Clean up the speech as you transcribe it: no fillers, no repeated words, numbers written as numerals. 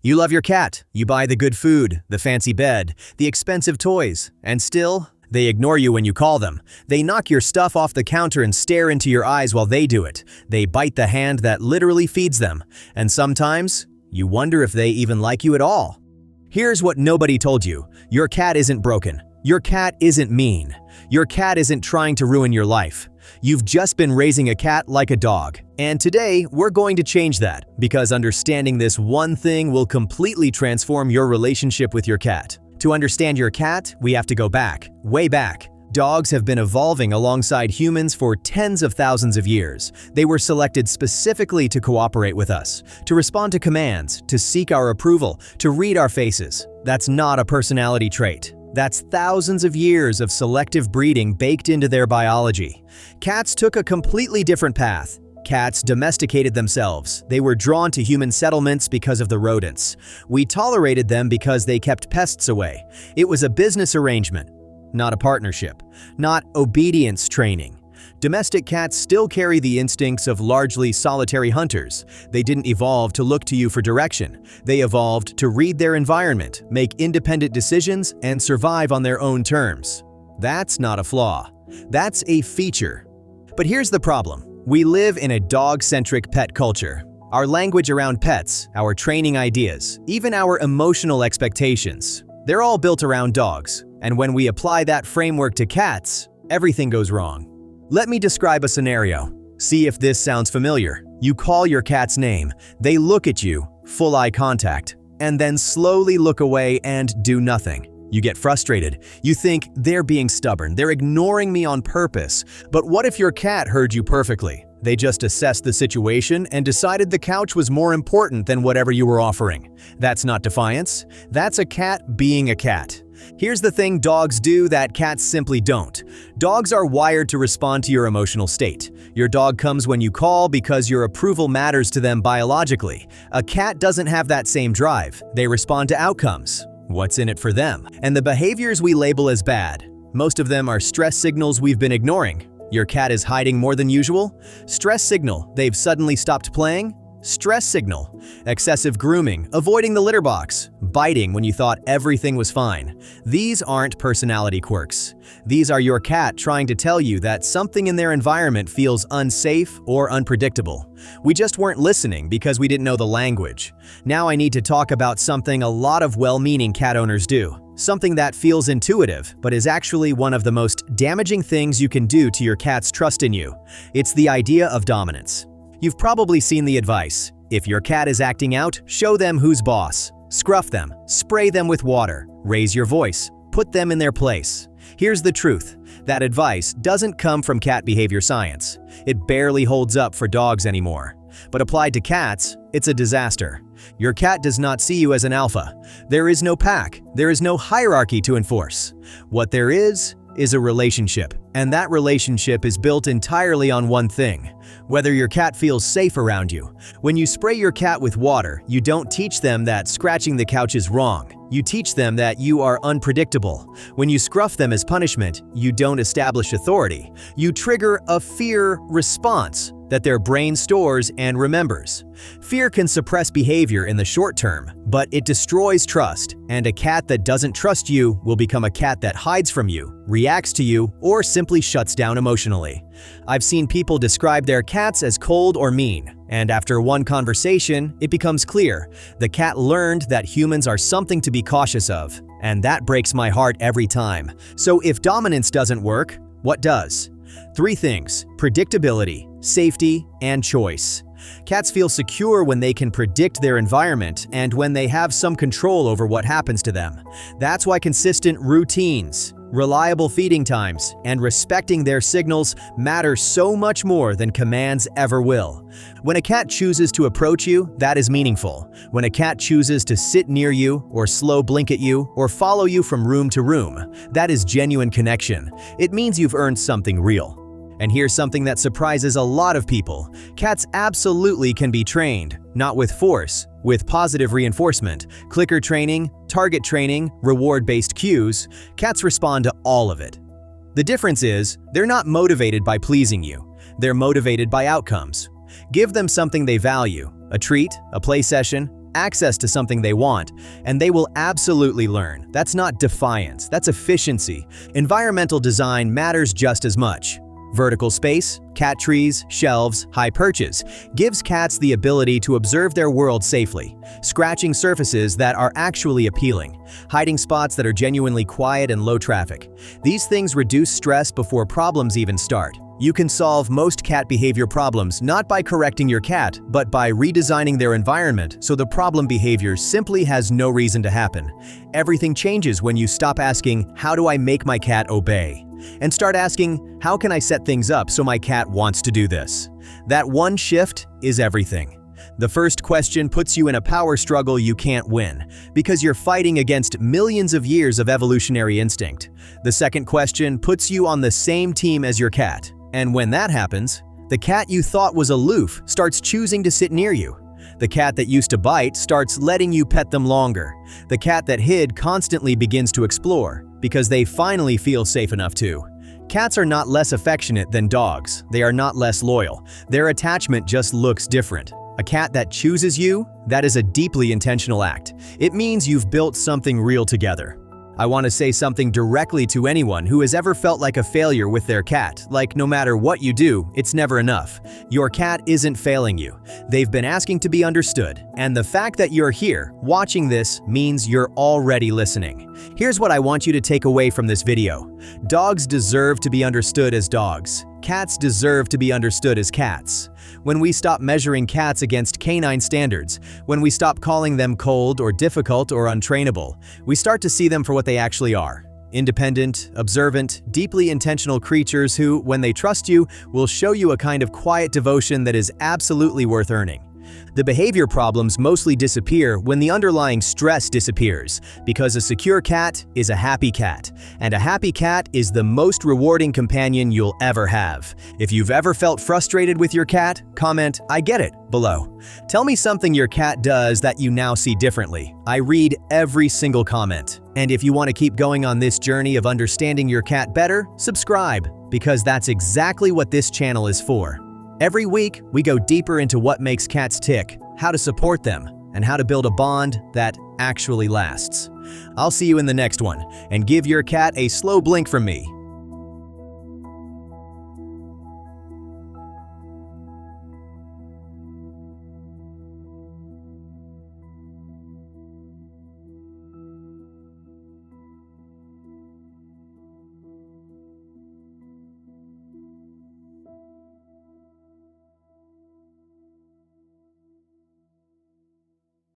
You love your cat, you buy the good food, the fancy bed, the expensive toys, and still, they ignore you when you call them. They knock your stuff off the counter and stare into your eyes while they do it. They bite the hand that literally feeds them. And sometimes, you wonder if they even like you at all. Here's what nobody told you. Your cat isn't broken. Your cat isn't mean. Your cat isn't trying to ruin your life. You've just been raising a cat like a dog. And today, we're going to change that, because understanding this one thing will completely transform your relationship with your cat. To understand your cat, we have to go back, way back. Dogs have been evolving alongside humans for tens of thousands of years. They were selected specifically to cooperate with us, to respond to commands, to seek our approval, to read our faces. That's not a personality trait. That's thousands of years of selective breeding baked into their biology. Cats took a completely different path. Cats domesticated themselves. They were drawn to human settlements because of the rodents. We tolerated them because they kept pests away. It was a business arrangement, not a partnership, not obedience training. Domestic cats still carry the instincts of largely solitary hunters. They didn't evolve to look to you for direction. They evolved to read their environment, make independent decisions, and survive on their own terms. That's not a flaw. That's a feature. But here's the problem. We live in a dog-centric pet culture. Our language around pets, our training ideas, even our emotional expectations, they're all built around dogs. And when we apply that framework to cats, everything goes wrong. Let me describe a scenario. See if this sounds familiar. You call your cat's name. They look at you, full eye contact, and then slowly look away and do nothing. You get frustrated. You think, they're being stubborn, they're ignoring me on purpose. But what if your cat heard you perfectly? They just assessed the situation and decided the couch was more important than whatever you were offering. That's not defiance. That's a cat being a cat. Here's the thing dogs do that cats simply don't. Dogs are wired to respond to your emotional state. Your dog comes when you call because your approval matters to them biologically. A cat doesn't have that same drive. They respond to outcomes. What's in it for them? And the behaviors we label as bad, most of them are stress signals we've been ignoring. Your cat is hiding more than usual? Stress signal, they've suddenly stopped playing? Stress signal. Excessive grooming, avoiding the litter box, biting when you thought everything was fine. These aren't personality quirks. These are your cat trying to tell you that something in their environment feels unsafe or unpredictable. We just weren't listening because we didn't know the language. Now I need to talk about something a lot of well-meaning cat owners do. Something that feels intuitive, but is actually one of the most damaging things you can do to your cat's trust in you. It's the idea of dominance. You've probably seen the advice. If your cat is acting out, show them who's boss. Scruff them, spray them with water, raise your voice, put them in their place. Here's the truth. That advice doesn't come from cat behavior science. It barely holds up for dogs anymore. But applied to cats, it's a disaster. Your cat does not see you as an alpha. There is no pack. There is no hierarchy to enforce. What there is a relationship, and that relationship is built entirely on one thing: whether your cat feels safe around you. When you spray your cat with water, you don't teach them that scratching the couch is wrong. You teach them that you are unpredictable. When you scruff them as punishment, you don't establish authority. You trigger a fear response that their brain stores and remembers. Fear can suppress behavior in the short term, but it destroys trust, and a cat that doesn't trust you will become a cat that hides from you, reacts to you, or simply shuts down emotionally. I've seen people describe their cats as cold or mean, and after one conversation, it becomes clear. The cat learned that humans are something to be cautious of, and that breaks my heart every time. So if dominance doesn't work, what does? 3 things: predictability, safety, and choice. Cats feel secure when they can predict their environment and when they have some control over what happens to them. That's why consistent routines, reliable feeding times, and respecting their signals matter so much more than commands ever will. When a cat chooses to approach you, that is meaningful. When a cat chooses to sit near you, or slow blink at you, or follow you from room to room, that is genuine connection. It means you've earned something real. And here's something that surprises a lot of people. Cats absolutely can be trained, not with force, with positive reinforcement, clicker training, target training, reward-based cues. Cats respond to all of it. The difference is, they're not motivated by pleasing you. They're motivated by outcomes. Give them something they value, a treat, a play session, access to something they want, and they will absolutely learn. That's not defiance, that's efficiency. Environmental design matters just as much. Vertical space, cat trees, shelves, high perches gives cats the ability to observe their world safely, scratching surfaces that are actually appealing, hiding spots that are genuinely quiet and low traffic. These things reduce stress before problems even start. You can solve most cat behavior problems not by correcting your cat, but by redesigning their environment so the problem behavior simply has no reason to happen. Everything changes when you stop asking, "How do I make my cat obey?" and start asking, "How can I set things up so my cat wants to do this?" That one shift is everything. The first question puts you in a power struggle you can't win, because you're fighting against millions of years of evolutionary instinct. The second question puts you on the same team as your cat. And when that happens, the cat you thought was aloof starts choosing to sit near you. The cat that used to bite starts letting you pet them longer. The cat that hid constantly begins to explore, because they finally feel safe enough to. Cats are not less affectionate than dogs. They are not less loyal. Their attachment just looks different. A cat that chooses you, that is a deeply intentional act. It means you've built something real together. I want to say something directly to anyone who has ever felt like a failure with their cat, like no matter what you do, it's never enough. Your cat isn't failing you. They've been asking to be understood, and the fact that you're here, watching this, means you're already listening. Here's what I want you to take away from this video. Dogs deserve to be understood as dogs. Cats deserve to be understood as cats. When we stop measuring cats against canine standards, when we stop calling them cold or difficult or untrainable, we start to see them for what they actually are. Independent, observant, deeply intentional creatures who, when they trust you, will show you a kind of quiet devotion that is absolutely worth earning. The behavior problems mostly disappear when the underlying stress disappears, because a secure cat is a happy cat, and a happy cat is the most rewarding companion you'll ever have. If you've ever felt frustrated with your cat, comment "I get it" below. Tell me something your cat does that you now see differently. I read every single comment. And if you want to keep going on this journey of understanding your cat better, subscribe, because that's exactly what this channel is for. Every week, we go deeper into what makes cats tick, how to support them, and how to build a bond that actually lasts. I'll see you in the next one, and give your cat a slow blink from me.